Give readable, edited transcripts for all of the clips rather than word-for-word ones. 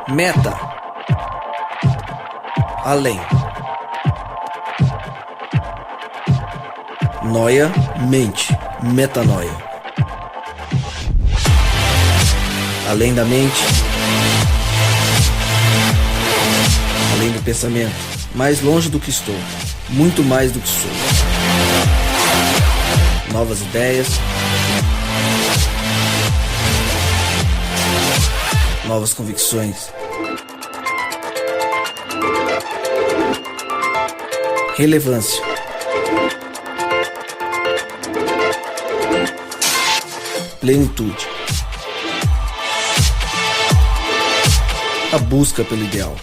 Meta. Além. Noia, mente. Metanoia. Além da mente. Além do pensamento. Mais longe do que estou. Muito mais do que sou. Novas ideias. Novas convicções. Relevância. Plenitude. A busca pelo ideal.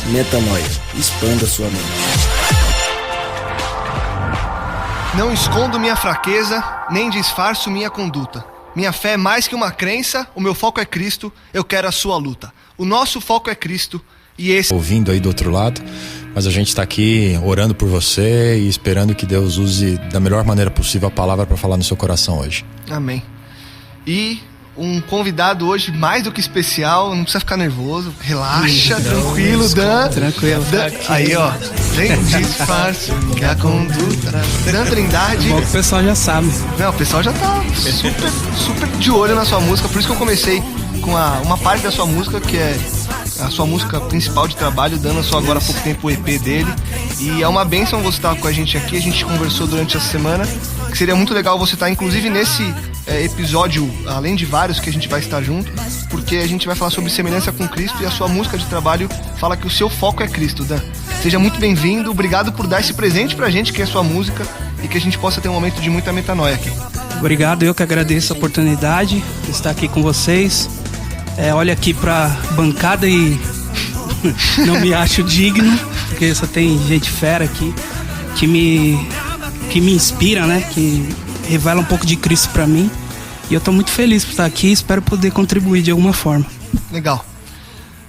Metanoia. Expanda sua mente. Não escondo minha fraqueza, nem disfarço minha conduta. Minha fé é mais que uma crença, o meu foco é Cristo, eu quero a sua luta. O nosso foco é Cristo e esse... Ouvindo aí do outro lado, mas a gente está aqui orando por você e esperando que Deus use da melhor maneira possível a palavra para falar no seu coração hoje. Amém. E um convidado hoje mais do que especial, não precisa ficar nervoso, relaxa, tranquilo, Dan. Tranquilo. Dan. Aí, ó, sem disfarce, que a conduta. Dan Trindade. Bom, o pessoal já sabe. Não, o pessoal já tá super de olho na sua música, por isso que eu comecei com uma parte da sua música, que é a sua música principal de trabalho. Dan lançou agora há pouco tempo o EP dele, e é uma bênção você estar com a gente aqui. A gente conversou durante essa semana, que seria muito legal você estar, inclusive, nesse episódio, além de vários que a gente vai estar junto, porque a gente vai falar sobre semelhança com Cristo, e a sua música de trabalho fala que o seu foco é Cristo. Dan, seja muito bem-vindo, obrigado por dar esse presente pra gente, que é a sua música, e que a gente possa ter um momento de muita metanoia aqui. Obrigado, eu que agradeço a oportunidade de estar aqui com vocês. Olho aqui pra bancada e não me acho digno, porque só tem gente fera aqui que me inspira, né? Que revela um pouco de Cristo pra mim. E eu tô muito feliz por estar aqui e espero poder contribuir de alguma forma. Legal.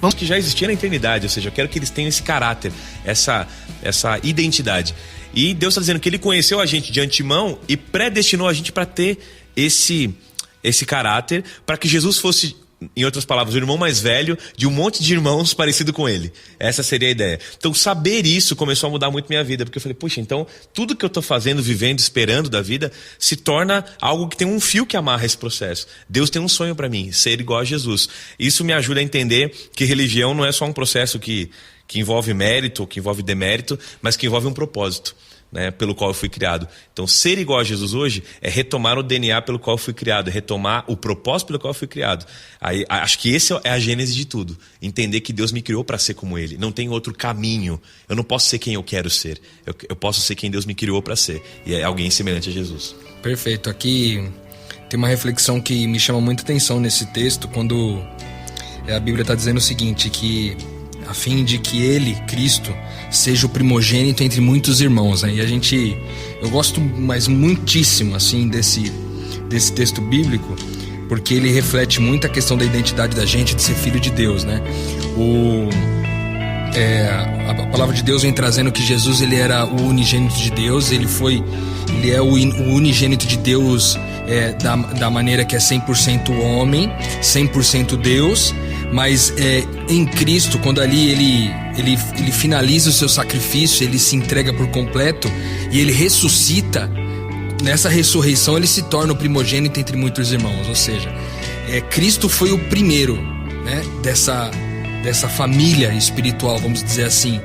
Vamos que já existia na eternidade, ou seja, eu quero que eles tenham esse caráter, essa identidade. E Deus está dizendo que Ele conheceu a gente de antemão e predestinou a gente para ter esse caráter, para que Jesus fosse, em outras palavras, o irmão mais velho de um monte de irmãos parecido com ele. Essa seria a ideia. Então, saber isso começou a mudar muito minha vida, porque eu falei, puxa, então tudo que eu estou fazendo, vivendo, esperando da vida, se torna algo que tem um fio que amarra esse processo. Deus tem um sonho para mim, ser igual a Jesus. Isso me ajuda a entender que religião não é só um processo que envolve mérito, que envolve demérito, mas que envolve um propósito, né, pelo qual eu fui criado. Então, ser igual a Jesus hoje é retomar o DNA pelo qual eu fui criado, é retomar o propósito pelo qual eu fui criado. Aí, acho que esse é a gênese de tudo. Entender que Deus me criou para ser como Ele. Não tem outro caminho. Eu não posso ser quem eu quero ser. Eu posso ser quem Deus me criou para ser. E é alguém semelhante a Jesus. Perfeito. Aqui tem uma reflexão que me chama muita atenção nesse texto, quando a Bíblia está dizendo o seguinte, que a fim de que Ele, Cristo, seja o primogênito entre muitos irmãos, né? E eu gosto mas muitíssimo assim desse texto bíblico, porque ele reflete muito a questão da identidade da gente, de ser filho de Deus, né? A palavra de Deus vem trazendo que Jesus, ele era o unigênito de Deus, ele é o unigênito de Deus da maneira que é 100% homem, 100% Deus. Mas em Cristo, quando ali ele finaliza o seu sacrifício, ele se entrega por completo e ele ressuscita, nessa ressurreição ele se torna o primogênito entre muitos irmãos. Ou seja, Cristo foi o primeiro, né, dessa família espiritual, vamos dizer assim.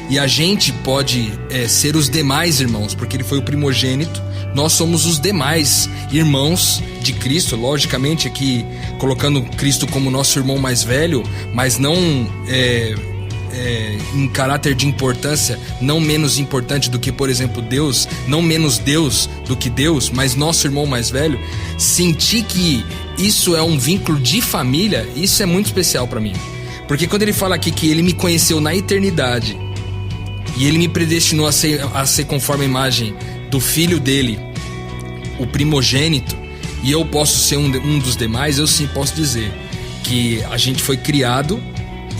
E a gente pode ser os demais irmãos, porque ele foi o primogênito. Nós somos os demais irmãos de Cristo, logicamente aqui colocando Cristo como nosso irmão mais velho, mas não em caráter de importância, não menos importante do que, por exemplo, Deus, não menos Deus do que Deus, mas nosso irmão mais velho. Sentir que isso é um vínculo de família, isso é muito especial para mim. Porque quando ele fala aqui que ele me conheceu na eternidade e ele me predestinou a ser conforme a imagem do filho dele, o primogênito, e eu posso ser um dos demais, eu sim posso dizer que a gente foi criado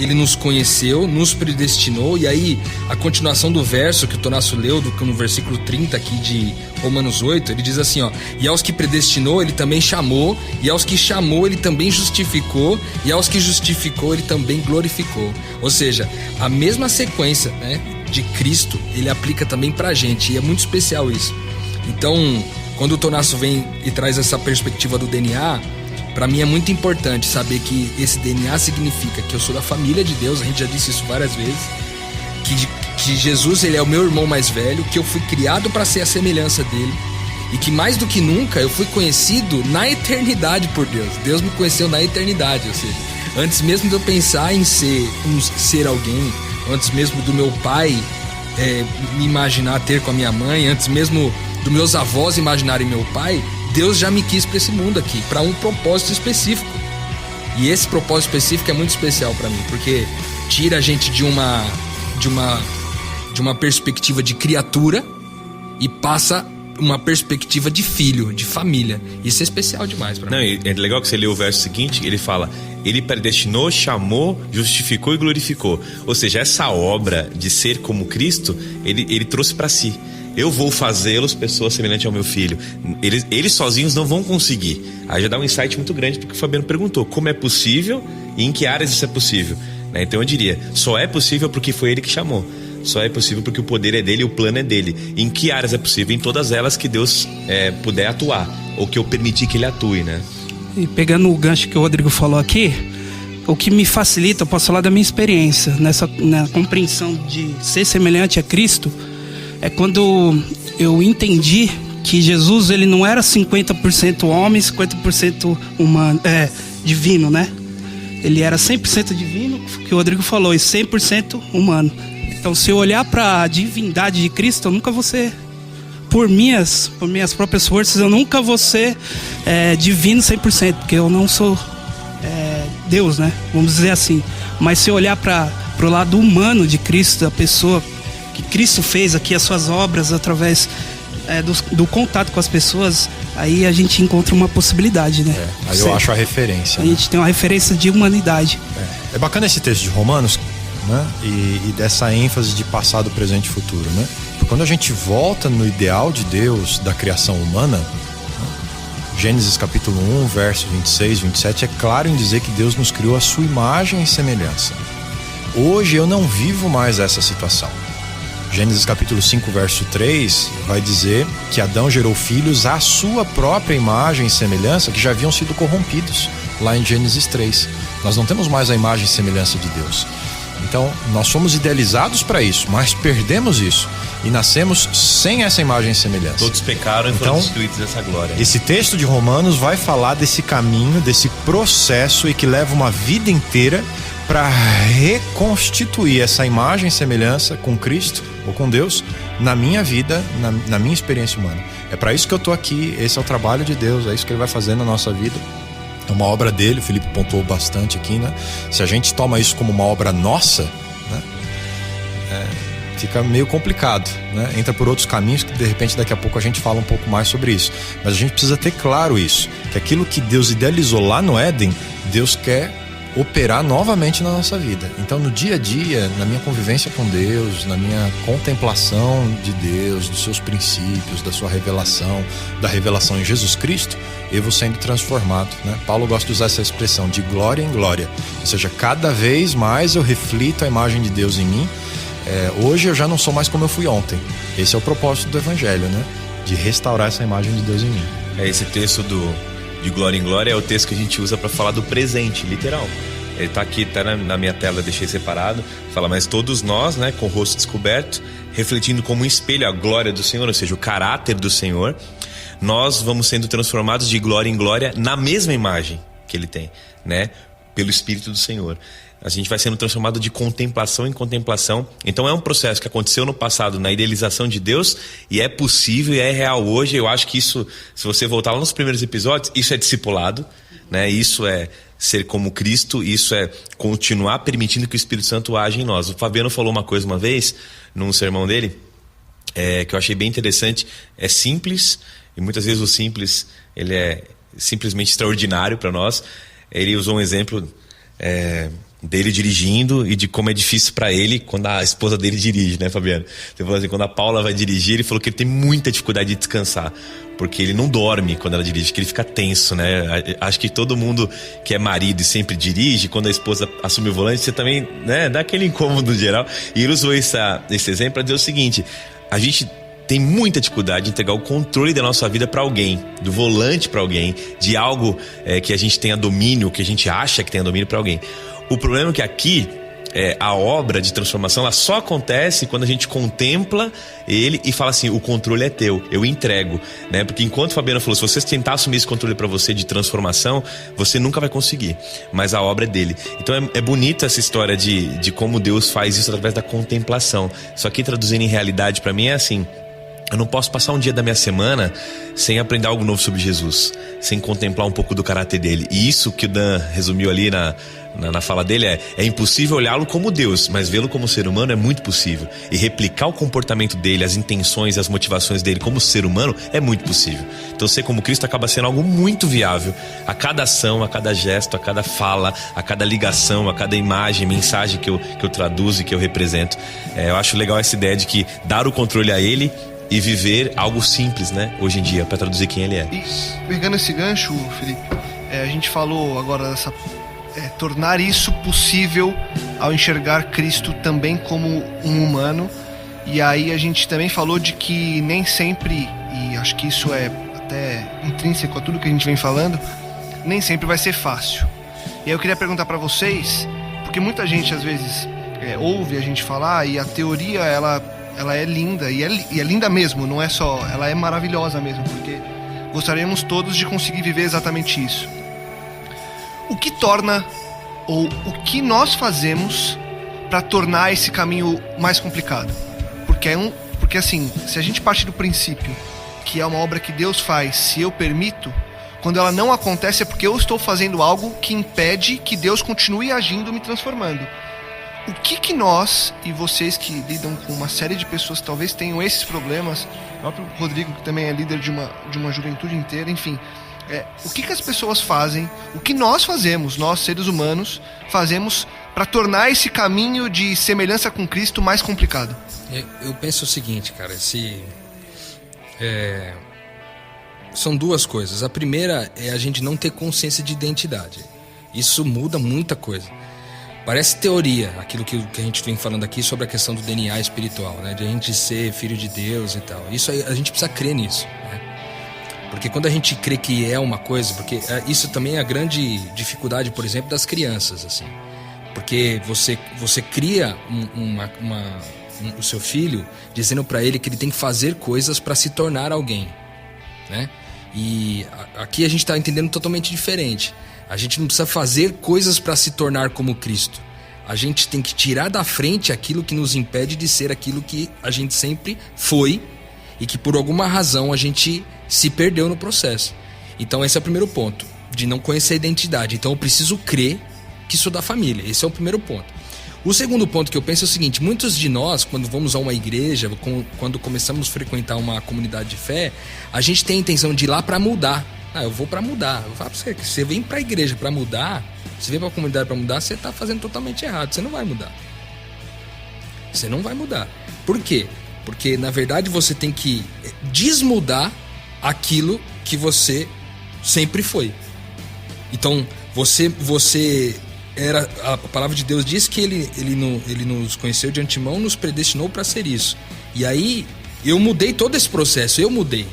ele nos conheceu, nos predestinou, e aí a continuação do verso que o Tonasso leu, no versículo 30 aqui de Romanos 8, ele diz assim, ó: e aos que predestinou, ele também chamou, e aos que chamou, ele também justificou, e aos que justificou, ele também glorificou. Ou seja, a mesma sequência, né, de Cristo, ele aplica também pra gente, e é muito especial isso. Então, quando o Tonasso vem e traz essa perspectiva do DNA, para mim é muito importante saber que esse DNA significa que eu sou da família de Deus, a gente já disse isso várias vezes, que Jesus, ele é o meu irmão mais velho, que eu fui criado para ser a semelhança dele, e que mais do que nunca eu fui conhecido na eternidade por Deus. Deus me conheceu na eternidade, ou seja, antes mesmo de eu pensar em ser alguém, antes mesmo do meu pai me imaginar ter com a minha mãe, antes mesmo dos meus avós imaginarem meu pai, Deus já me quis para esse mundo aqui, para um propósito específico. E esse propósito específico é muito especial para mim, porque tira a gente de uma perspectiva de criatura e passa uma perspectiva de filho, de família. Isso é especial demais para mim. Não, é legal que você leu o verso seguinte, ele fala: ele predestinou, chamou, justificou e glorificou. Ou seja, essa obra de ser como Cristo, ele trouxe para si. Eu vou fazê-los pessoas semelhantes ao meu filho. Eles sozinhos não vão conseguir. Aí já dá um insight muito grande, porque o Fabiano perguntou como é possível e em que áreas isso é possível, né? Então eu diria, só é possível porque foi ele que chamou. Só é possível porque o poder é dele e o plano é dele. Em que áreas é possível? Em todas elas que Deus puder atuar, ou que eu permitir que ele atue, né? E pegando o gancho que o Rodrigo falou aqui, o que me facilita, eu posso falar da minha experiência na compreensão de ser semelhante a Cristo, é quando eu entendi que Jesus, ele não era 50% homem, 50% humano, divino, né? Ele era 100% divino, que o Rodrigo falou, e 100% humano. Então, se eu olhar para a divindade de Cristo, eu nunca vou ser, por minhas próprias forças, eu nunca vou ser divino 100%, porque eu não sou Deus, né? Vamos dizer assim. Mas se eu olhar para o lado humano de Cristo, a pessoa que Cristo fez aqui, as suas obras, através do contato com as pessoas, aí a gente encontra uma possibilidade, né? Aí eu acho a referência. A gente tem uma referência de humanidade. É bacana esse texto de Romanos, né? E dessa ênfase de passado, presente e futuro, né? Porque quando a gente volta no ideal de Deus da criação humana, né? Gênesis capítulo 1, versos 26, 27, é claro em dizer que Deus nos criou a sua imagem e semelhança. Hoje eu não vivo mais essa situação. Gênesis capítulo 5, verso 3 vai dizer que Adão gerou filhos à sua própria imagem e semelhança, que já haviam sido corrompidos, lá em Gênesis 3. Nós não temos mais a imagem e semelhança de Deus. Então, nós somos idealizados para isso, mas perdemos isso e nascemos sem essa imagem e semelhança. Todos pecaram e foram destruídos dessa glória. Esse texto de Romanos vai falar desse caminho, desse processo, e que leva uma vida inteira para reconstituir essa imagem e semelhança com Cristo ou com Deus na minha vida, na minha experiência humana. É para isso que eu tô aqui, esse é o trabalho de Deus, é isso que ele vai fazer na nossa vida. É uma obra dele, o Felipe pontuou bastante aqui, né? Se a gente toma isso como uma obra nossa, né? Fica meio complicado, né? Entra por outros caminhos que de repente daqui a pouco a gente fala um pouco mais sobre isso. Mas a gente precisa ter claro isso, que aquilo que Deus idealizou lá no Éden, Deus quer operar novamente na nossa vida. Então, no dia a dia, na minha convivência com Deus, na minha contemplação de Deus, dos seus princípios, da sua revelação, da revelação em Jesus Cristo, eu vou sendo transformado, né? Paulo gosta de usar essa expressão de glória em glória, ou seja, cada vez mais eu reflito a imagem de Deus em mim. Hoje eu já não sou mais como eu fui ontem. Esse é o propósito do Evangelho, né? De restaurar essa imagem de Deus em mim. Esse texto de glória em glória é o texto que a gente usa para falar do presente, literal. Ele tá aqui, tá na minha tela, deixei separado. Fala, mas todos nós, né, com o rosto descoberto, refletindo como um espelho a glória do Senhor, ou seja, o caráter do Senhor, nós vamos sendo transformados de glória em glória na mesma imagem que ele tem, né? Pelo Espírito do Senhor. A gente vai sendo transformado de contemplação em contemplação. Então é um processo que aconteceu no passado na idealização de Deus, e é possível e é real hoje. Eu acho que isso, se você voltar lá nos primeiros episódios, isso é discipulado, né? Isso é ser como Cristo, isso é continuar permitindo que o Espírito Santo age em nós. O Fabiano falou uma coisa uma vez, num sermão dele, que eu achei bem interessante. É simples, e muitas vezes o simples, ele é simplesmente extraordinário para nós. Ele usou um exemplo dele dirigindo e de como é difícil pra ele quando a esposa dele dirige, né, Fabiano? Você falou assim, quando a Paula vai dirigir, ele falou que ele tem muita dificuldade de descansar, porque ele não dorme quando ela dirige, que ele fica tenso, né? Acho que todo mundo que é marido e sempre dirige, quando a esposa assume o volante, você também, né, dá aquele incômodo geral. E ele usou esse exemplo para dizer o seguinte: a gente tem muita dificuldade de entregar o controle da nossa vida para alguém, do volante para alguém, de algo que a gente tenha domínio, que a gente acha que tenha domínio para alguém. O problema é que aqui, a obra de transformação, ela só acontece quando a gente contempla ele e fala assim, o controle é teu, eu entrego, né? Porque enquanto o Fabiano falou, se você tentar assumir esse controle para você de transformação, você nunca vai conseguir, mas a obra é dele. Então é bonita essa história de como Deus faz isso através da contemplação. Só que traduzindo em realidade para mim é assim: eu não posso passar um dia da minha semana sem aprender algo novo sobre Jesus, sem contemplar um pouco do caráter dele. E isso que o Dan resumiu ali na fala dele é impossível olhá-lo como Deus, mas vê-lo como ser humano é muito possível. E replicar o comportamento dele, as intenções, as motivações dele como ser humano é muito possível. Então ser como Cristo acaba sendo algo muito viável. A cada ação, a cada gesto, a cada fala, a cada ligação, a cada imagem, mensagem que eu traduzo e que eu represento. Eu acho legal essa ideia de que dar o controle a ele e viver algo simples, né, hoje em dia, para traduzir quem ele é. E pegando esse gancho, Felipe, a gente falou agora dessa tornar isso possível ao enxergar Cristo também como um humano. E aí a gente também falou de que nem sempre, e acho que isso é até intrínseco a tudo que a gente vem falando, nem sempre vai ser fácil. E aí eu queria perguntar para vocês, porque muita gente às vezes ouve a gente falar e a teoria ela é linda, e é linda mesmo, não é só, ela é maravilhosa mesmo, porque gostaríamos todos de conseguir viver exatamente isso. O que torna, ou o que nós fazemos para tornar esse caminho mais complicado? Porque assim, se a gente parte do princípio que é uma obra que Deus faz, se eu permito, quando ela não acontece é porque eu estou fazendo algo que impede que Deus continue agindo, me transformando. O que nós, e vocês que lidam com uma série de pessoas que talvez tenham esses problemas, o próprio Rodrigo, que também é líder de uma juventude inteira, enfim, o que as pessoas fazem, o que nós fazemos, nós seres humanos, fazemos para tornar esse caminho de semelhança com Cristo mais complicado? Eu penso o seguinte, cara, são duas coisas. A primeira é a gente não ter consciência de identidade. Isso muda muita coisa. Parece teoria, aquilo que a gente vem falando aqui sobre a questão do DNA espiritual, né? De a gente ser filho de Deus e tal. Isso aí, a gente precisa crer nisso, né? Porque quando a gente crê que é uma coisa, porque isso também é a grande dificuldade, por exemplo, das crianças, assim. Porque você cria o seu filho dizendo para ele que ele tem que fazer coisas para se tornar alguém, né? E aqui a gente está entendendo totalmente diferente. A gente não precisa fazer coisas para se tornar como Cristo. A gente tem que tirar da frente aquilo que nos impede de ser aquilo que a gente sempre foi e que por alguma razão a gente se perdeu no processo. Então esse é o primeiro ponto, de não conhecer a identidade. Então eu preciso crer que sou da família. Esse é o primeiro ponto. O segundo ponto que eu penso é o seguinte: muitos de nós, quando vamos a uma igreja, quando começamos a frequentar uma comunidade de fé, a gente tem a intenção de ir lá para mudar. Eu vou para mudar. Eu falo pra você que você vem para a igreja para mudar, você vem para a comunidade para mudar, você tá fazendo totalmente errado. Você não vai mudar. Você não vai mudar. Por quê? Porque na verdade você tem que desmudar aquilo que você sempre foi. Então você era, a palavra de Deus diz que ele nos conheceu de antemão, nos predestinou para ser isso. E aí eu mudei todo esse processo, eu mudei.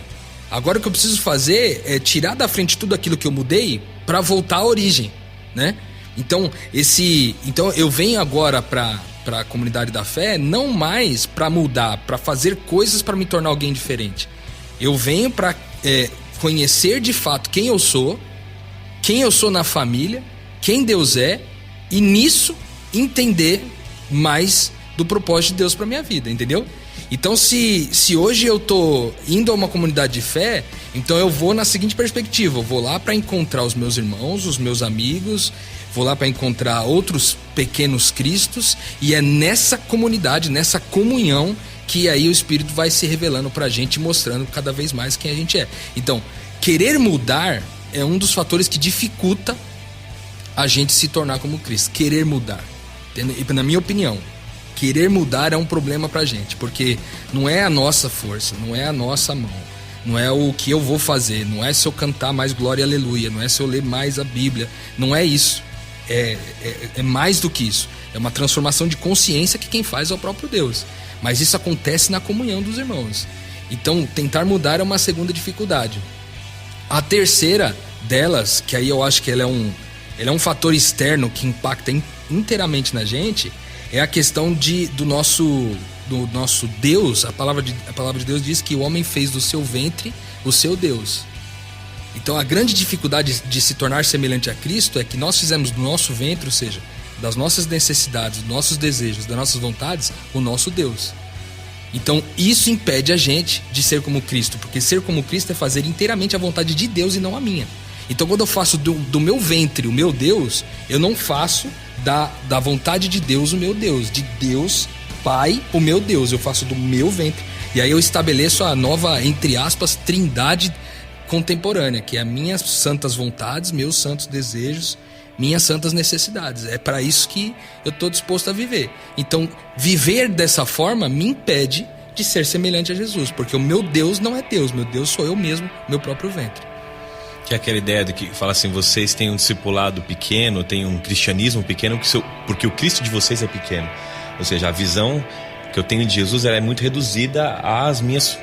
Agora o que eu preciso fazer é tirar da frente tudo aquilo que eu mudei para voltar à origem, né? Então eu venho agora para a comunidade da fé não mais para mudar, para fazer coisas para me tornar alguém diferente. Eu venho para conhecer de fato quem eu sou na família, quem Deus é, e nisso entender mais do propósito de Deus para minha vida, entendeu? Então se hoje eu tô indo a uma comunidade de fé, então eu vou na seguinte perspectiva: eu vou lá para encontrar os meus irmãos, os meus amigos, vou lá para encontrar outros pequenos cristos, e é nessa comunidade, nessa comunhão, que aí o Espírito vai se revelando pra gente, mostrando cada vez mais quem a gente é. Então, querer mudar é um dos fatores que dificulta a gente se tornar como Cristo, querer mudar. E na minha opinião, querer mudar é um problema pra gente, porque não é a nossa força, não é a nossa mão, não é o que eu vou fazer, não é se eu cantar mais glória e aleluia, não é se eu ler mais a Bíblia, não é isso. É mais do que isso. É uma transformação de consciência que quem faz é o próprio Deus. Mas isso acontece na comunhão dos irmãos. Então, tentar mudar é uma segunda dificuldade. A terceira delas, que aí eu acho que ela é um fator externo que impacta inteiramente na gente, é a questão do nosso Deus. A palavra de Deus diz que o homem fez do seu ventre o seu Deus. Então a grande dificuldade de se tornar semelhante a Cristo é que nós fizemos do nosso ventre, ou seja, das nossas necessidades, dos nossos desejos, das nossas vontades, o nosso Deus. Então isso impede a gente de ser como Cristo, porque ser como Cristo é fazer inteiramente a vontade de Deus e não a minha. Então quando eu faço do meu ventre o meu Deus, eu não faço da vontade de Deus o meu Deus, de Deus Pai o meu Deus, eu faço do meu ventre. E aí eu estabeleço a nova, entre aspas, trindade contemporânea, que é minhas santas vontades, meus santos desejos, minhas santas necessidades. É para isso que eu estou disposto a viver. Então, viver dessa forma me impede de ser semelhante a Jesus, porque o meu Deus não é Deus, meu Deus sou eu mesmo, meu próprio ventre. Que é aquela ideia de que fala assim, vocês têm um discipulado pequeno, têm um cristianismo pequeno, porque o Cristo de vocês é pequeno. Ou seja, a visão que eu tenho de Jesus, ela é muito reduzida às minhas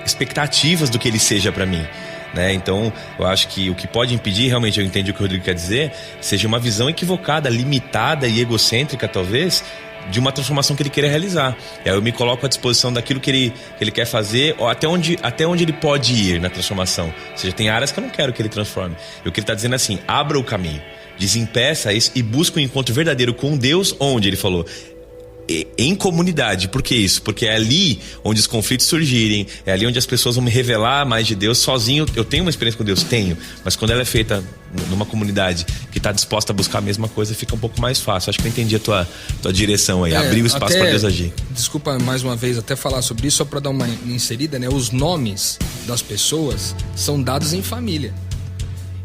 expectativas do que ele seja para mim. Né? Então, eu acho que o que pode impedir, realmente eu entendi o que o Rodrigo quer dizer, seja uma visão equivocada, limitada e egocêntrica, talvez, de uma transformação que ele queira realizar. E aí eu me coloco à disposição daquilo que ele quer fazer, ou até onde ele pode ir na transformação. Ou seja, tem áreas que eu não quero que ele transforme. E o que ele está dizendo é assim, abra o caminho, desempeça isso e busca um encontro verdadeiro com Deus, onde ele falou... em comunidade. Por que isso? Porque é ali onde os conflitos surgirem, é ali onde as pessoas vão me revelar mais de Deus. Sozinho, eu tenho uma experiência com Deus? Tenho. Mas quando ela é feita numa comunidade que está disposta a buscar a mesma coisa, fica um pouco mais fácil. Acho que eu entendi a tua direção aí. Abrir o espaço para Deus agir. Desculpa mais uma vez até falar sobre isso, só para dar uma inserida, né? Os nomes das pessoas são dados em família.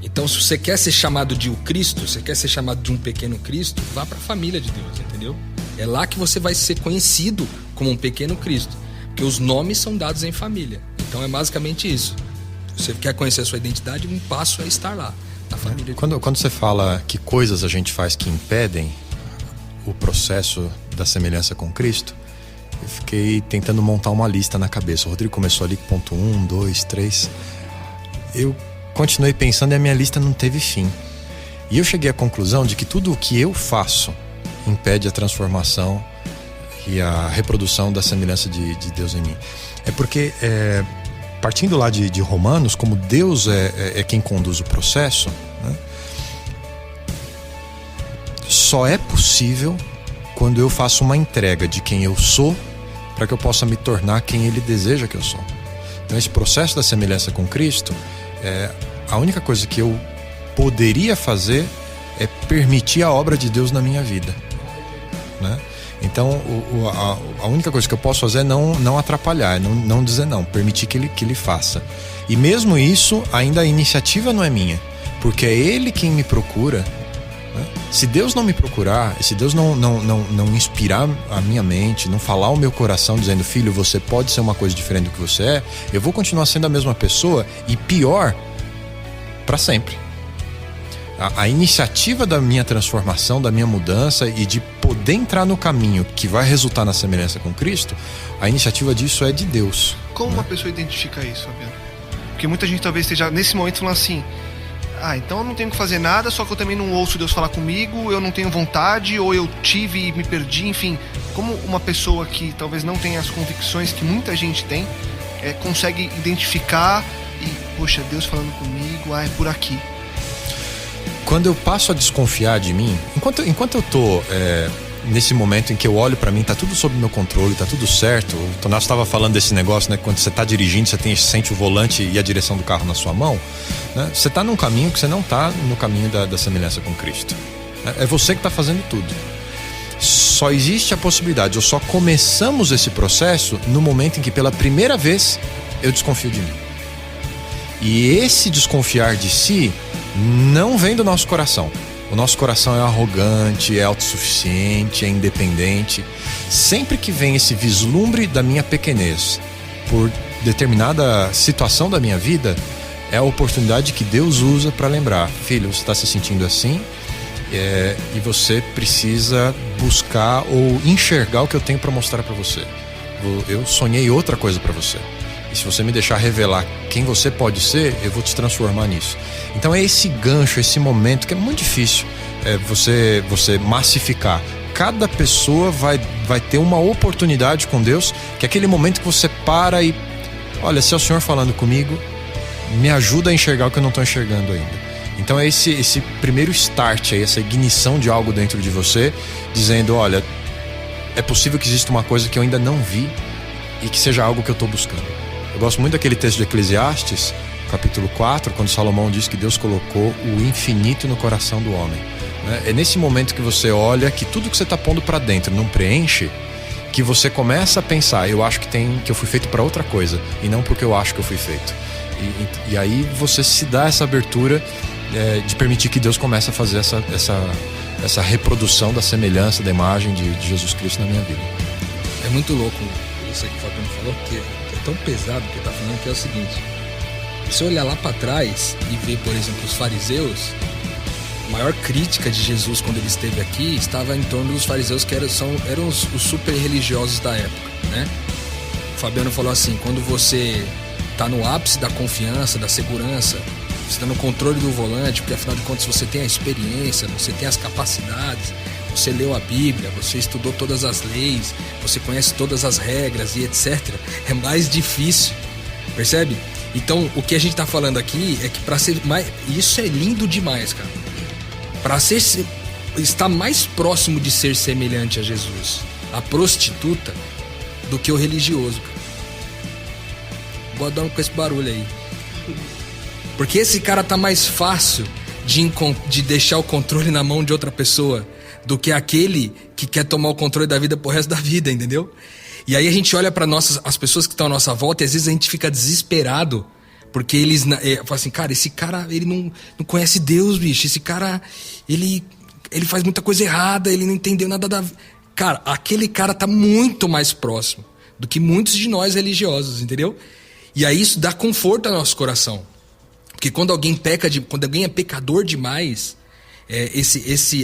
Então, se você quer ser chamado de o Cristo, você quer ser chamado de um pequeno Cristo, vá para a família de Deus, entendeu? É lá que você vai ser conhecido como um pequeno Cristo, porque os nomes são dados em família. Então é basicamente isso. Você quer conhecer a sua identidade, um passo é estar lá, na família. Quando você fala que coisas a gente faz que impedem o processo da semelhança com Cristo, eu fiquei tentando montar uma lista na cabeça. O Rodrigo começou ali com ponto 1, 2, 3. Eu continuei pensando e a minha lista não teve fim. E eu cheguei à conclusão de que tudo o que eu faço impede a transformação e a reprodução da semelhança de Deus em mim. É porque, partindo lá de Romanos, como Deus é quem conduz o processo, né? Só é possível quando eu faço uma entrega de quem eu sou para que eu possa me tornar quem Ele deseja que eu sou. Então esse processo da semelhança com Cristo, a única coisa que eu poderia fazer é permitir a obra de Deus na minha vida. Né? Então a única coisa que eu posso fazer é não atrapalhar, não dizer não, permitir que ele faça. E mesmo isso, ainda a iniciativa não é minha, porque é Ele quem me procura. Né? Se Deus não me procurar, se Deus não inspirar a minha mente, não falar o meu coração dizendo, filho, você pode ser uma coisa diferente do que você é, eu vou continuar sendo a mesma pessoa e pior, para sempre. A iniciativa da minha transformação, da minha mudança e de poder entrar no caminho que vai resultar na semelhança com Cristo, a iniciativa disso é de Deus. Como uma pessoa identifica isso, Fabiano? Porque muita gente talvez esteja nesse momento falando assim, então eu não tenho que fazer nada, só que eu também não ouço Deus falar comigo, eu não tenho vontade, ou eu tive e me perdi, enfim. Como uma pessoa que talvez não tenha as convicções que muita gente tem, consegue identificar e, poxa, Deus falando comigo, é por aqui. Quando eu passo a desconfiar de mim, enquanto eu tô nesse momento em que eu olho pra mim, tá tudo sob meu controle, tá tudo certo. O Tonás estava falando desse negócio, né? Quando você tá dirigindo, você sente o volante e a direção do carro na sua mão, né? Você tá num caminho que você não tá no caminho da semelhança com Cristo. É você que tá fazendo tudo. Só existe a possibilidade, ou só começamos esse processo no momento em que pela primeira vez eu desconfio de mim. E esse desconfiar de si não vem do nosso coração, O nosso coração é arrogante, é autossuficiente, é independente. Sempre que vem esse vislumbre da minha pequenez por determinada situação da minha vida, é a oportunidade que Deus usa para lembrar: filho, você está se sentindo assim, e você precisa buscar ou enxergar o que eu tenho para mostrar para você. Eu sonhei outra coisa para você. E se você me deixar revelar quem você pode ser, eu vou te transformar nisso. Então é esse gancho, esse momento que é muito difícil você massificar. Cada pessoa vai ter uma oportunidade com Deus, que é aquele momento que você para e... Olha, se é o Senhor falando comigo, me ajuda a enxergar o que eu não estou enxergando ainda. Então é esse primeiro start aí, essa ignição de algo dentro de você, dizendo: olha, é possível que exista uma coisa que eu ainda não vi e que seja algo que eu estou buscando. Eu gosto muito daquele texto de Eclesiastes, capítulo 4, quando Salomão diz que Deus colocou o infinito no coração do homem. É nesse momento que você olha que tudo que você está pondo para dentro não preenche, que você começa a pensar: eu acho que eu fui feito para outra coisa e não porque eu acho que eu fui feito. E aí você se dá essa abertura de permitir que Deus comece a fazer essa reprodução da semelhança, da imagem de Jesus Cristo na minha vida. É muito louco isso que o Fabiano falou, porque é tão pesado que ele está falando, que é o seguinte: se olhar lá para trás e ver, por exemplo, os fariseus, a maior crítica de Jesus quando ele esteve aqui estava em torno dos fariseus, que eram os super religiosos da época, né? O Fabiano falou assim: quando você está no ápice da confiança, da segurança, você está no controle do volante, porque afinal de contas você tem a experiência, você tem as capacidades, você leu a Bíblia, você estudou todas as leis, você conhece todas as regras e etc. É mais difícil, percebe? Então o que a gente está falando aqui é que para ser mais... Isso é lindo demais, cara. Para estar mais próximo de ser semelhante a Jesus, a prostituta, do que o religioso, cara. Godão com esse barulho aí. Porque esse cara tá mais fácil de deixar o controle na mão de outra pessoa do que aquele que quer tomar o controle da vida pro resto da vida, entendeu? E aí a gente olha para as pessoas que estão à nossa volta e às vezes a gente fica desesperado porque eles falam assim: cara, esse cara, ele não conhece Deus, bicho. Esse cara, ele faz muita coisa errada, ele não entendeu nada da... Cara, aquele cara tá muito mais próximo do que muitos de nós religiosos, entendeu? E aí isso dá conforto ao nosso coração. Porque quando alguém quando alguém é pecador demais,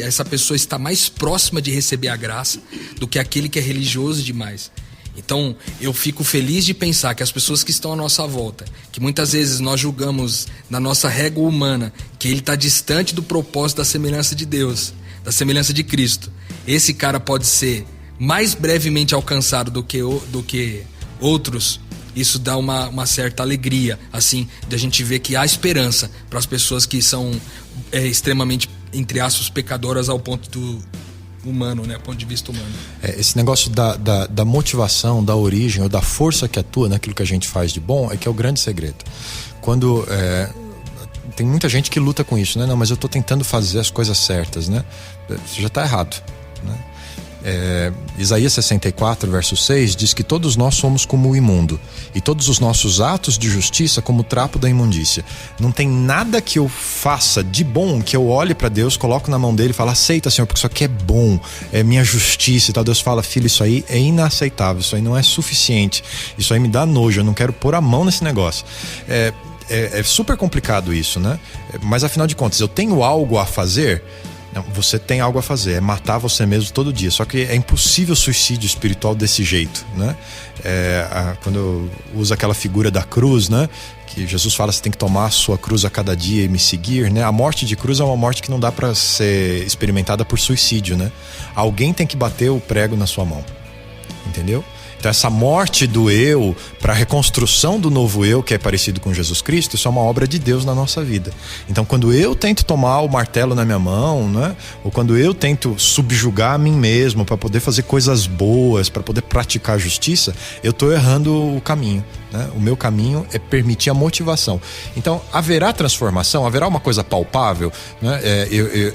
essa pessoa está mais próxima de receber a graça do que aquele que é religioso demais. Então eu fico feliz de pensar que as pessoas que estão à nossa volta, que muitas vezes nós julgamos na nossa régua humana que ele está distante do propósito da semelhança de Deus, da semelhança de Cristo, esse cara pode ser mais brevemente alcançado do que outros. Isso dá uma certa alegria, assim, de a gente ver que há esperança para as pessoas que são extremamente, entre aspas, pecadoras ao ponto do humano, né? Ponto de vista humano. Esse negócio da motivação, da origem ou da força que atua naquilo que a gente faz de bom é que é o grande segredo. Quando tem muita gente que luta com isso, né? Não, mas eu estou tentando fazer as coisas certas, né? Você já está errado, né? Isaías 64, verso 6 diz que todos nós somos como o imundo e todos os nossos atos de justiça como o trapo da imundícia. Não tem nada que eu faça de bom que eu olhe para Deus, coloco na mão dele e falo: aceita, Senhor, porque isso aqui é bom, é minha justiça e tal. Deus fala: filho, isso aí é inaceitável, isso aí não é suficiente, isso aí me dá nojo, eu não quero pôr a mão nesse negócio. É super complicado isso, né? Mas afinal de contas, eu tenho algo a fazer? Não, você tem algo a fazer, é matar você mesmo todo dia. Só que é impossível suicídio espiritual desse jeito, né? Quando usa aquela figura da cruz, né? Que Jesus fala: você tem que tomar a sua cruz a cada dia e me seguir, né? A morte de cruz é uma morte que não dá para ser experimentada por suicídio, né? Alguém tem que bater o prego na sua mão, entendeu? Então essa morte do eu para a reconstrução do novo eu, que é parecido com Jesus Cristo, isso é uma obra de Deus na nossa vida. Então quando eu tento tomar o martelo na minha mão, né? Ou quando eu tento subjugar a mim mesmo para poder fazer coisas boas, para poder praticar a justiça, eu estou errando o caminho. né? O meu caminho é permitir a motivação. Então, haverá transformação? Haverá uma coisa palpável? Né?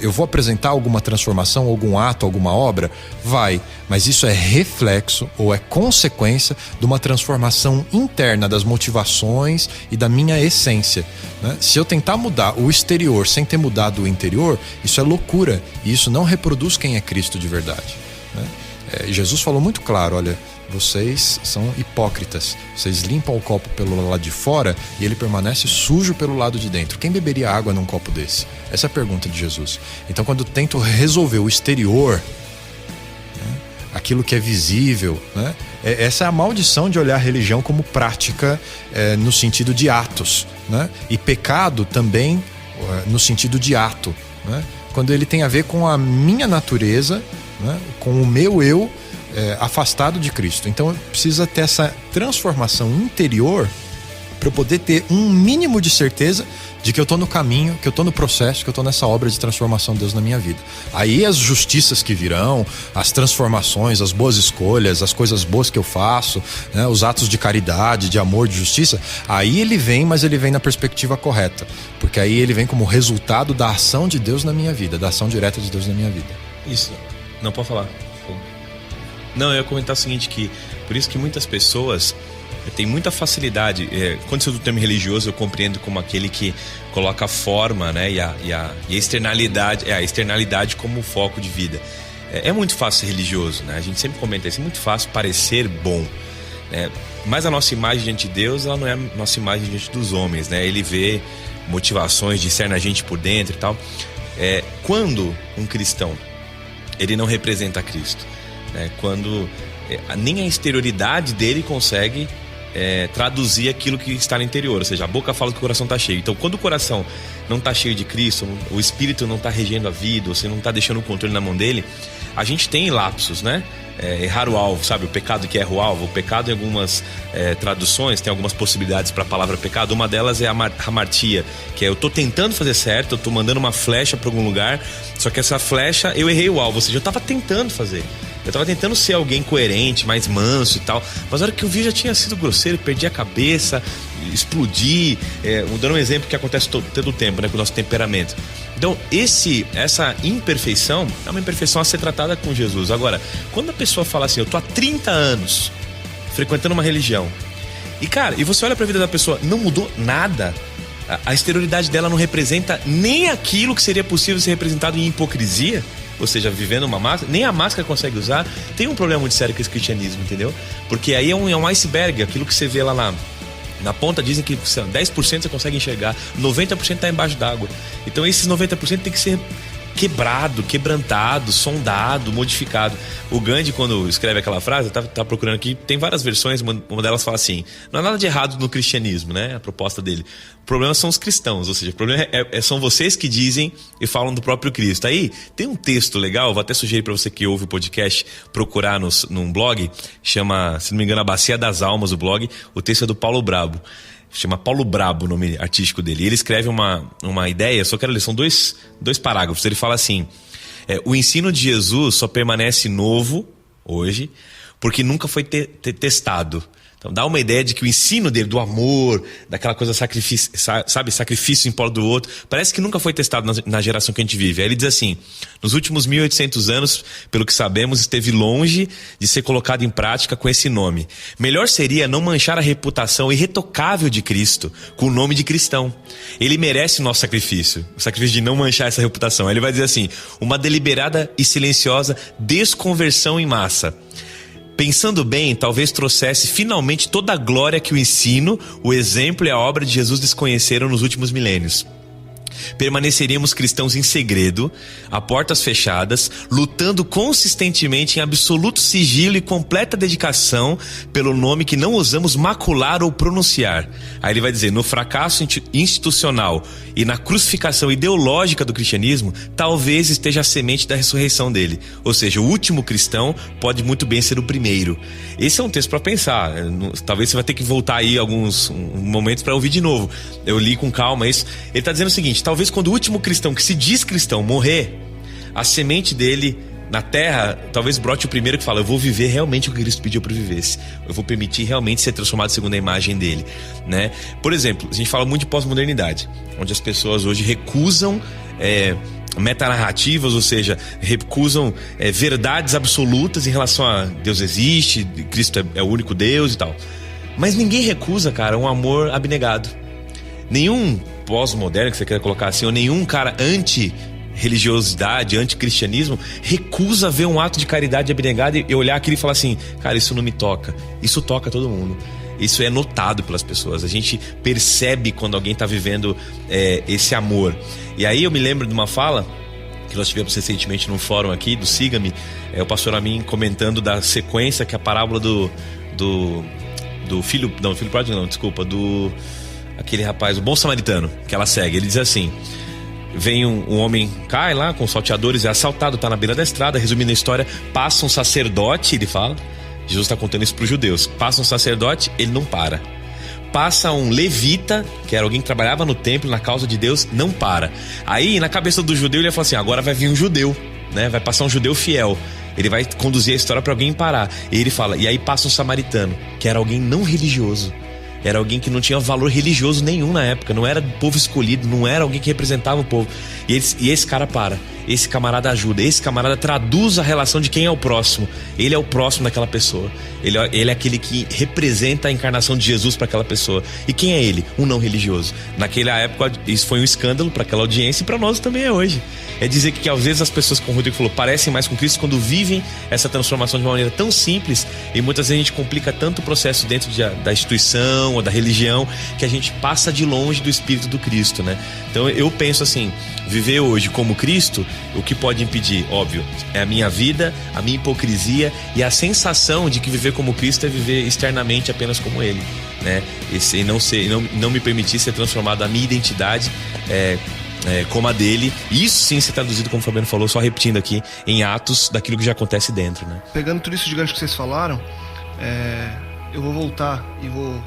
Eu vou apresentar alguma transformação, algum ato, alguma obra? Vai, mas isso é reflexo ou é consequência de uma transformação interna das motivações e da minha essência, né? Se eu tentar mudar o exterior sem ter mudado o interior, isso é loucura, e isso não reproduz quem é Cristo de verdade, né? Jesus falou muito claro, olha, vocês são hipócritas, vocês limpam o copo pelo lado de fora e ele permanece sujo pelo lado de dentro. Quem beberia água num copo desse? Essa é a pergunta de Jesus. Então, quando eu tento resolver o exterior, né, aquilo que é visível, né, essa é a maldição de olhar a religião como prática no sentido de atos, né, e pecado também no sentido de ato, né, quando ele tem a ver com a minha natureza, né, com o meu eu afastado de Cristo. Então precisa ter essa transformação interior para eu poder ter um mínimo de certeza de que eu estou no caminho, que eu estou no processo, que eu estou nessa obra de transformação de Deus na minha vida. Aí as justiças que virão, as transformações, as boas escolhas, as coisas boas que eu faço, né, os atos de caridade, de amor, de justiça, aí ele vem, mas ele vem na perspectiva correta, porque aí ele vem como resultado da ação de Deus na minha vida, da ação direta de Deus na minha vida. Isso, não pode falar. Não, eu ia comentar o seguinte, que por isso que muitas pessoas têm muita facilidade, quando se usa o termo religioso, eu compreendo como aquele que coloca a forma, né, e a externalidade como foco de vida. É muito fácil ser religioso, né? A gente sempre comenta isso, é muito fácil parecer bom, né? Mas a nossa imagem diante de Deus, ela não é a nossa imagem diante dos homens, né? Ele vê motivações, discerne a gente por dentro e tal. Quando um cristão, ele não representa Cristo, quando nem a exterioridade dele consegue traduzir aquilo que está no interior, ou seja, a boca fala que o coração está cheio. Então, quando o coração não está cheio de Cristo, o Espírito não está regendo a vida, você não está deixando o controle na mão dele, a gente tem lapsos, né? Errar o alvo, sabe? O pecado que erra o alvo. O pecado, em algumas traduções, tem algumas possibilidades para a palavra pecado. Uma delas é a hamartia, que é eu tô tentando fazer certo, eu tô mandando uma flecha para algum lugar, só que essa flecha eu errei o alvo, ou seja, eu estava tentando fazer. Eu tava tentando ser alguém coerente, mais manso e tal, mas na hora que eu vi já tinha sido grosseiro, perdi a cabeça, explodi, dando um exemplo que acontece todo o tempo, né, com o nosso temperamento. Então essa imperfeição é uma imperfeição a ser tratada com Jesus. Agora, quando a pessoa fala assim, eu tô há 30 anos frequentando uma religião, e você olha pra vida da pessoa, não mudou nada, a exterioridade dela não representa nem aquilo que seria possível ser representado em hipocrisia, ou seja, vivendo uma máscara, nem a máscara consegue usar, tem um problema muito sério com esse cristianismo, entendeu? Porque aí é um iceberg, aquilo que você vê lá na ponta, dizem que 10% você consegue enxergar, 90% está embaixo d'água. Então esses 90% tem que ser quebrado, quebrantado, sondado, modificado. O Gandhi, quando escreve aquela frase, tá procurando aqui, tem várias versões, uma delas fala assim, não há nada de errado no cristianismo, né? A proposta dele. O problema são os cristãos, ou seja, o problema são vocês que dizem e falam do próprio Cristo. Aí tem um texto legal, vou até sugerir para você que ouve o podcast procurar num blog, chama, se não me engano, A Bacia das Almas, o blog. O texto é do Paulo Brabo. Chama Paulo Brabo, o nome artístico dele. E ele escreve uma ideia, só quero ler, são dois parágrafos. Ele fala assim, o ensino de Jesus só permanece novo hoje porque nunca foi testado. Então dá uma ideia de que o ensino dele, do amor, daquela coisa sacrifício em prol do outro, parece que nunca foi testado na geração que a gente vive. Aí ele diz assim, nos últimos 1800 anos, pelo que sabemos, esteve longe de ser colocado em prática com esse nome. Melhor seria não manchar a reputação irretocável de Cristo com o nome de cristão. Ele merece o nosso sacrifício, o sacrifício de não manchar essa reputação. Aí ele vai dizer assim, uma deliberada e silenciosa desconversão em massa. Pensando bem, talvez trouxesse finalmente toda a glória que o ensino, o exemplo e a obra de Jesus desconheceram nos últimos milênios. Permaneceríamos cristãos em segredo, a portas fechadas, lutando consistentemente em absoluto sigilo e completa dedicação pelo nome que não ousamos macular ou pronunciar. Aí ele vai dizer, no fracasso institucional e na crucificação ideológica do cristianismo, talvez esteja a semente da ressurreição dele. Ou seja, o último cristão pode muito bem ser o primeiro. Esse é um texto para pensar. Talvez você vai ter que voltar aí alguns momentos para ouvir de novo. Eu li com calma isso. Ele está dizendo o seguinte, talvez quando o último cristão que se diz cristão morrer, a semente dele na Terra, talvez brote o primeiro que fala: eu vou viver realmente o que Cristo pediu para eu vivesse. Eu vou permitir realmente ser transformado segundo a imagem dele, né? Por exemplo, a gente fala muito de pós-modernidade, onde as pessoas hoje recusam metanarrativas, ou seja, recusam verdades absolutas em relação a Deus existe, Cristo é o único Deus e tal. Mas ninguém recusa, cara, um amor abnegado. Nenhum pós-moderno, que você quer colocar assim, ou nenhum cara anti-religiosidade, anti-cristianismo, recusa ver um ato de caridade abnegado e olhar aquilo e falar assim: cara, isso não me toca. Isso toca todo mundo. Isso é notado pelas pessoas. A gente percebe quando alguém está vivendo esse amor. E aí eu me lembro de uma fala que nós tivemos recentemente num fórum aqui, do Siga-me, o pastor Amin comentando da sequência que a parábola do filho... Não, filho pródigo não, desculpa. Aquele rapaz, o bom samaritano, que ela segue. Ele diz assim: vem um homem, cai lá com salteadores, é assaltado, tá na beira da estrada. Resumindo a história, passa um sacerdote, ele fala, Jesus está contando isso para os judeus, passa um sacerdote, ele não para. Passa um levita, que era alguém que trabalhava no templo, na causa de Deus, não para. Aí na cabeça do judeu ele ia falar assim: agora vai vir um judeu, né? Vai passar um judeu fiel, ele vai conduzir a história para alguém parar. E ele fala: e aí passa um samaritano, que era alguém não religioso, era alguém que não tinha valor religioso nenhum na época, não era povo escolhido, não era alguém que representava o povo. E esse cara para, esse camarada ajuda, esse camarada traduz a relação de quem é o próximo. Ele é o próximo daquela pessoa, ele é aquele que representa a encarnação de Jesus para aquela pessoa. E quem é ele? Um não religioso. Naquela época isso foi um escândalo para aquela audiência, e para nós também é hoje. É dizer que às vezes as pessoas, como o Rodrigo falou, parecem mais com Cristo quando vivem essa transformação de uma maneira tão simples, e muitas vezes a gente complica tanto o processo dentro da instituição ou da religião, que a gente passa de longe do Espírito do Cristo, né? Então eu penso assim: viver hoje como Cristo, o que pode impedir? Óbvio, é a minha vida, a minha hipocrisia e a sensação de que viver como Cristo é viver externamente apenas como Ele, né? E não me permitir ser transformado a minha identidade como a dele. Isso sim ser traduzido, como o Fabiano falou, só repetindo aqui, em atos daquilo que já acontece dentro, né? Pegando tudo isso de gancho que vocês falaram, eu vou voltar e vou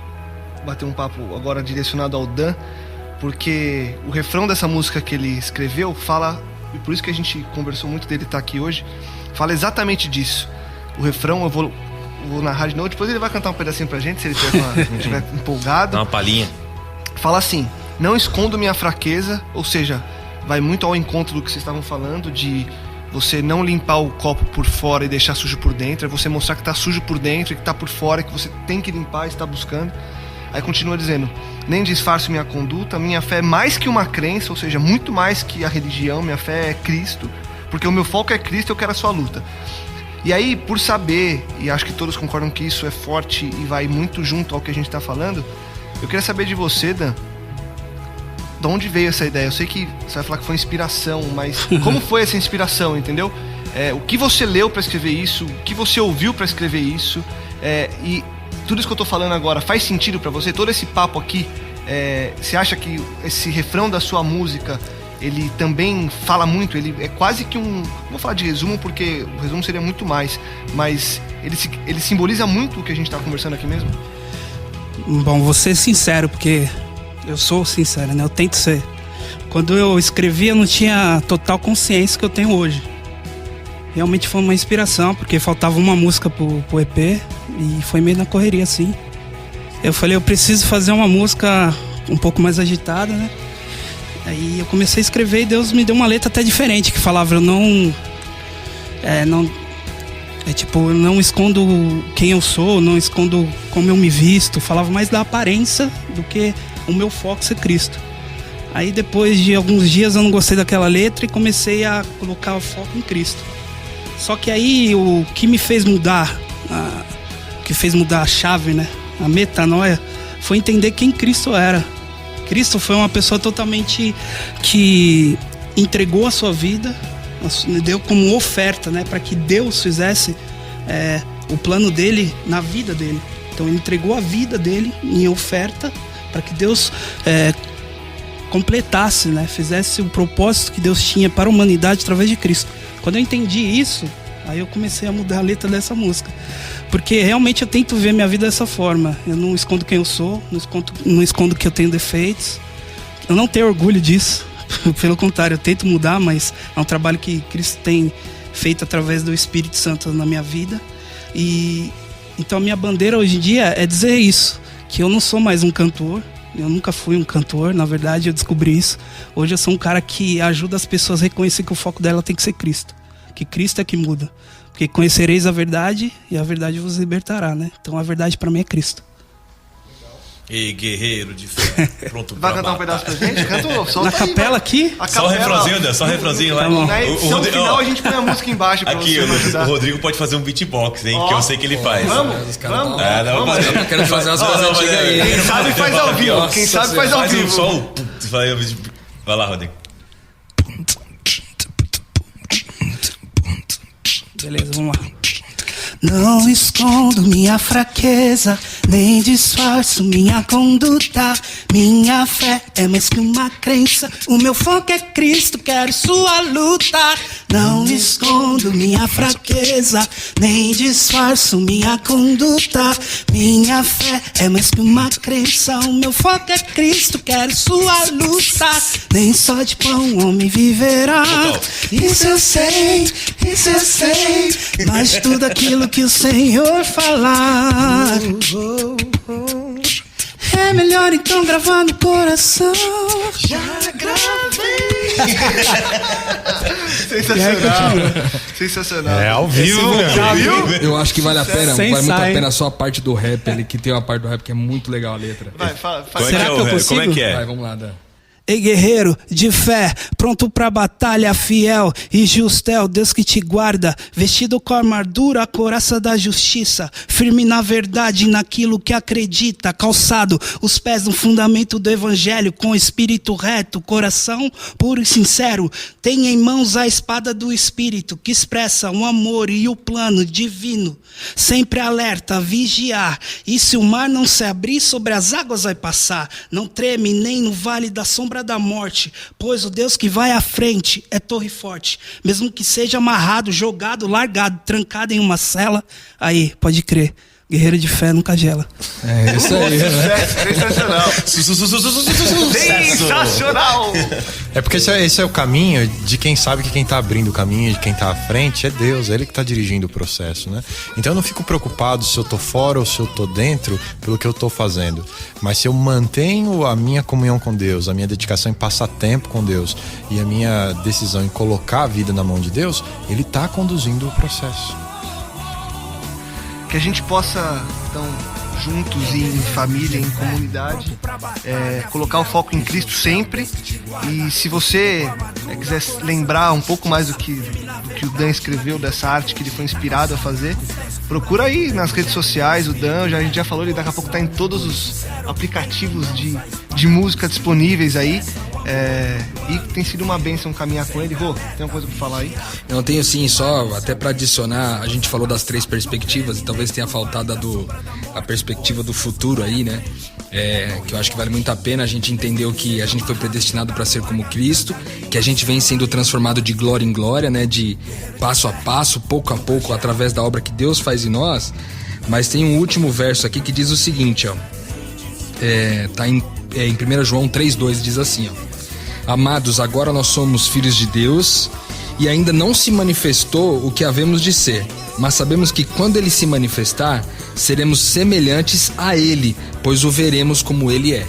bater um papo agora direcionado ao Dan, porque o refrão dessa música que ele escreveu fala, e por isso que a gente conversou muito dele estar aqui hoje, fala exatamente disso. O refrão eu vou narrar de novo, depois ele vai cantar um pedacinho pra gente, se ele estiver empolgado. Dá uma palhinha. Fala assim: não escondo minha fraqueza, ou seja, vai muito ao encontro do que vocês estavam falando, de você não limpar o copo por fora e deixar sujo por dentro, é você mostrar que tá sujo por dentro e que tá por fora, que você tem que limpar e está buscando. Aí continua dizendo: nem disfarço minha conduta, minha fé é mais que uma crença, ou seja, muito mais que a religião, minha fé é Cristo, porque o meu foco é Cristo, eu quero a sua luta. E aí, por saber, e acho que todos concordam que isso é forte e vai muito junto ao que a gente está falando, eu queria saber de você, Dan, de onde veio essa ideia? Eu sei que você vai falar que foi inspiração, mas como foi essa inspiração, entendeu? O que você leu para escrever isso, o que você ouviu para escrever isso, e tudo isso que eu tô falando agora faz sentido para você? Todo esse papo aqui, você acha que esse refrão da sua música, ele também fala muito, ele é quase que não vou falar de resumo, porque o resumo seria muito mais, mas ele simboliza muito o que a gente tá conversando aqui mesmo? Bom, vou ser sincero, porque eu sou sincero, né? Eu tento ser. Quando eu escrevi, eu não tinha total consciência que eu tenho hoje. Realmente foi uma inspiração, porque faltava uma música pro EP e foi meio na correria, assim. Eu falei, eu preciso fazer uma música um pouco mais agitada, né? Aí eu comecei a escrever e Deus me deu uma letra até diferente, que falava: eu não escondo quem eu sou, não escondo como eu me visto. Falava mais da aparência do que o meu foco ser Cristo. Aí depois de alguns dias eu não gostei daquela letra e comecei a colocar o foco em Cristo. Só que aí o que me fez mudar, a chave, né? A metanoia, foi entender quem Cristo era. Cristo foi uma pessoa totalmente que entregou a sua vida, deu como oferta, né, para que Deus fizesse o plano dele na vida dele. Então ele entregou a vida dele em oferta para que Deus completasse, né, fizesse o propósito que Deus tinha para a humanidade através de Cristo. Quando eu entendi isso, aí eu comecei a mudar a letra dessa música, porque realmente eu tento ver minha vida dessa forma. Eu não escondo quem eu sou, não escondo que eu tenho defeitos. Eu não tenho orgulho disso, pelo contrário, eu tento mudar, mas é um trabalho que Cristo tem feito através do Espírito Santo na minha vida. E então a minha bandeira hoje em dia é dizer isso, que eu não sou mais um cantor. Eu nunca fui um cantor, na verdade eu descobri isso. Hoje eu sou um cara que ajuda as pessoas a reconhecer que o foco dela tem que ser Cristo. Que Cristo é que muda. Porque conhecereis a verdade e a verdade vos libertará, né? Então a verdade pra mim é Cristo. Ei, guerreiro de fé, pronto pra Vai cantar um pedaço pra gente? Canta, solta Na capela aqui? Só o refrãozinho, Dan, só o refrãozinho lá. Tá bom. Na edição final a gente põe a música embaixo pra Aqui, você me ajudar. o Rodrigo pode fazer um beatbox, hein? Que eu sei que ele faz. Vamos, Os caras vamos. tão- Eu quero fazer as coisas antigas aí. Quem sabe faz ao vivo. Quem sabe faz ao Faz vivo. só o... Vai lá, Rodrigo. Beleza, vamos lá. Não escondo minha fraqueza, nem disfarço minha conduta. Minha fé é mais que uma crença, o meu foco é Cristo, quero sua luta. Não escondo minha fraqueza, nem disfarço minha conduta. Minha fé é mais que uma crença, o meu foco é Cristo, quero sua luta. Nem só de pão o homem viverá. Isso eu sei, mas tudo aquilo que o Senhor falar é melhor então gravar no coração. Já gravei. Sensacional. É ao vivo, meu. Eu acho que vale a pena, Sem vale muito a sai. pena só a parte do rap ali, que tem uma parte do rap que é muito legal a letra. Vai, fala. Será que eu consigo? Como é que é? Vai, vamos lá, Dan. Ei, guerreiro de fé, pronto pra batalha, fiel e justo é o Deus que te guarda, vestido com a armadura, a couraça da justiça, firme na verdade, naquilo que acredita, calçado os pés no fundamento do evangelho, com espírito reto, coração puro e sincero, tem em mãos a espada do espírito, que expressa o amor e o plano divino, sempre alerta, vigiar, e se o mar não se abrir, sobre as águas vai passar, não treme nem no vale da sombra da morte, pois o Deus que vai à frente é torre forte, mesmo que seja amarrado, jogado, largado, trancado em uma cela, aí, pode crer, guerreiro de fé nunca gela. É isso aí, né? Sensacional. Sensacional. É porque esse é o caminho de quem sabe que quem tá abrindo o caminho, de quem tá à frente, é Deus, é Ele que tá dirigindo o processo, né? Então eu não fico preocupado se eu tô fora ou se eu tô dentro pelo que eu tô fazendo. Mas se eu mantenho a minha comunhão com Deus, a minha dedicação em passar tempo com Deus e a minha decisão em colocar a vida na mão de Deus, Ele tá conduzindo o processo. Que a gente possa, então, juntos e em família, em comunidade, colocar o foco em Cristo sempre. E se você quiser lembrar um pouco mais do que o Dan escreveu, dessa arte que ele foi inspirado a fazer, procura aí nas redes sociais. O Dan, a gente já falou, ele daqui a pouco está em todos os aplicativos de música disponíveis aí. E tem sido uma bênção caminhar com ele. Rô, tem uma coisa pra falar aí? Não, tenho sim, só até pra adicionar, a gente falou das 3 perspectivas e talvez tenha faltado a perspectiva do futuro aí, né? Que eu acho que vale muito a pena a gente entender que a gente foi predestinado para ser como Cristo, que a gente vem sendo transformado de glória em glória, né? De passo a passo, pouco a pouco, através da obra que Deus faz em nós. Mas tem um último verso aqui que diz o seguinte, ó. Tá em 1 João 3,2, diz assim, ó. Amados, agora nós somos filhos de Deus e ainda não se manifestou o que havemos de ser, mas sabemos que quando Ele se manifestar, seremos semelhantes a Ele, pois o veremos como Ele é.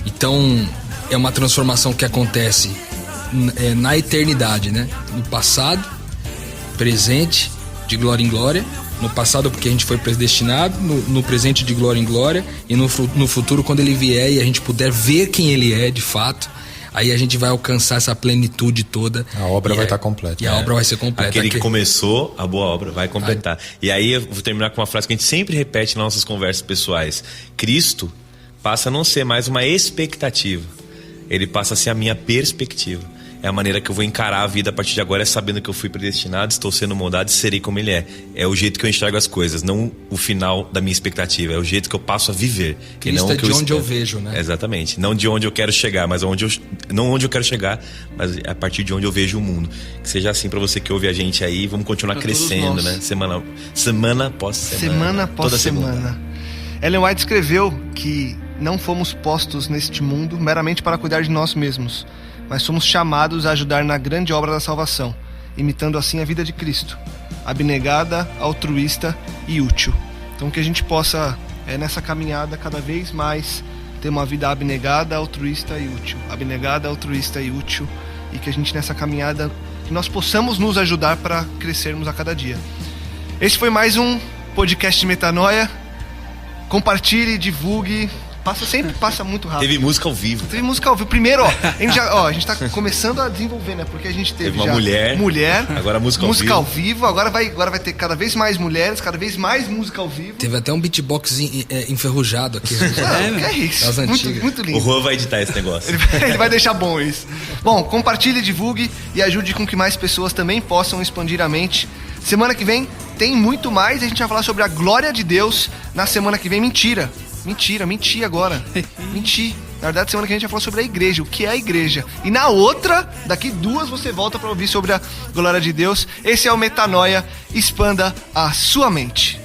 Então, é uma transformação que acontece na eternidade, né? No passado, presente, de glória em glória. No passado, porque a gente foi predestinado, no presente, de glória em glória, e no futuro, quando Ele vier e a gente puder ver quem Ele é de fato, aí a gente vai alcançar essa plenitude toda. A obra vai estar completa. E a obra vai ser completa. Aquele que começou a boa obra vai completar. E aí eu vou terminar com uma frase que a gente sempre repete nas nossas conversas pessoais. Cristo passa a não ser mais uma expectativa. Ele passa a ser a minha perspectiva. É a maneira que eu vou encarar a vida a partir de agora, é sabendo que eu fui predestinado, estou sendo moldado e serei como Ele é. É o jeito que eu enxergo as coisas, não o final da minha expectativa. É o jeito que eu passo a viver. Cristo não é de onde espero. eu vejo, né? Exatamente. Não de onde eu quero chegar, mas não onde eu quero chegar, mas a partir de onde eu vejo o mundo. Que seja assim para você que ouve a gente aí. Vamos continuar crescendo, né? Semana após semana. Semana após semana. Ellen White escreveu que não fomos postos neste mundo meramente para cuidar de nós mesmos, mas somos chamados a ajudar na grande obra da salvação. imitando assim a vida de Cristo, abnegada, altruísta e útil. Então que a gente possa, nessa caminhada, cada vez mais ter uma vida abnegada, altruísta e útil. Abnegada, altruísta e útil. E que a gente nessa caminhada, que nós possamos nos ajudar para crescermos a cada dia. Esse foi mais um podcast Metanoia. Compartilhe, divulgue. Sempre passa muito rápido. Teve música ao vivo. Teve música ao vivo. Primeiro, a gente tá começando a desenvolver, né? Porque a gente teve uma já mulher. Agora música ao vivo. Agora vai ter cada vez mais mulheres, cada vez mais música ao vivo. Teve até um beatbox enferrujado aqui. É isso. Das antigas. Muito lindo. O Juan vai editar esse negócio. Ele vai deixar bom isso. Bom, compartilhe, divulgue e ajude com que mais pessoas também possam expandir a mente. Semana que vem tem muito mais. A gente vai falar sobre a glória de Deus. Na semana que vem, menti agora. Menti. Na verdade, semana que a gente vai falar sobre a igreja, o que é a igreja. E na outra, daqui 2, você volta para ouvir sobre a glória de Deus. Esse é o Metanoia. Expanda a sua mente.